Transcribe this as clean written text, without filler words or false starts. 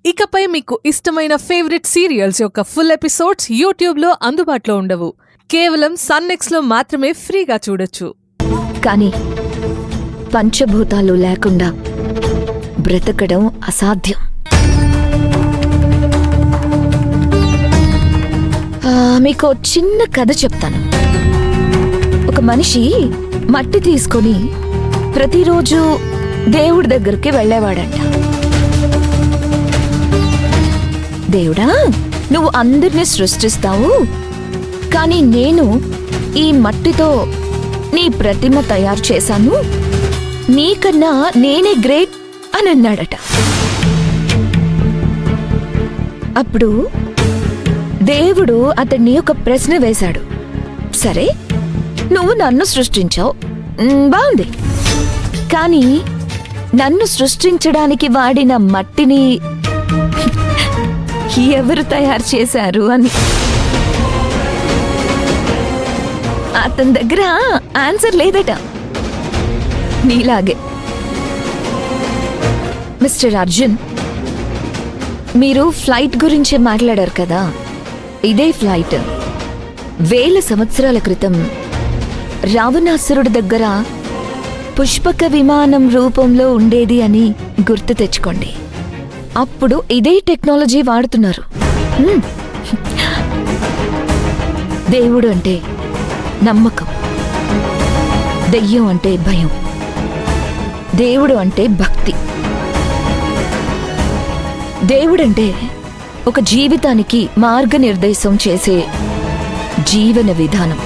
ఇకపై మీకు ఇష్టమైన ఫేవరెట్ సీరియల్స్ యొక్క ఫుల్ ఎపిసోడ్స్ యూట్యూబ్లో అందుబాటులో ఉండవు. కేవలం సన్నెక్స్లో మాత్రమే ఫ్రీగా చూడొచ్చు. కానీ పంచభూతాలు లేకుండా బ్రతకడం అసాధ్యం. మీకు చిన్న కథ చెప్తాను. ఒక మనిషి మట్టి తీసుకొని ప్రతిరోజు దేవుడి దగ్గరికి వెళ్ళేవాడంట. దేవుడా, నువ్వు అందరినీ సృష్టిస్తావు, కానీ నేను ఈ మట్టితో నీ ప్రతిమ తయారు చేశాను, నీకన్నా నేనే గ్రేట్ అని అన్నాడట. అప్పుడు దేవుడు అతన్ని ఒక ప్రశ్న వేశాడు. సరే, నువ్వు నన్ను సృష్టించావు, బాగుంది, కానీ నన్ను సృష్టించడానికి వాడిన మట్టిని ఎవరు తయారు చేశారు అని. అతని దగ్గర ఆన్సర్ లేదట. నీలాగే మిస్టర్ అర్జున్, మీరు ఫ్లైట్ గురించి మాట్లాడారు కదా. ఇదే ఫ్లైట్ 1000 సంవత్సరాల క్రితం రావణాసురుడి దగ్గర పుష్పక విమానం రూపంలో ఉండేది అని గుర్తు తెచ్చుకోండి. అప్పుడు ఇదే టెక్నాలజీ వాడుతున్నారు. దేవుడు అంటే నమ్మకం, దెయ్యం అంటే భయం, దేవుడు అంటే భక్తి. దేవుడంటే ఒక జీవితానికి మార్గనిర్దేశం చేసే జీవన విధానం.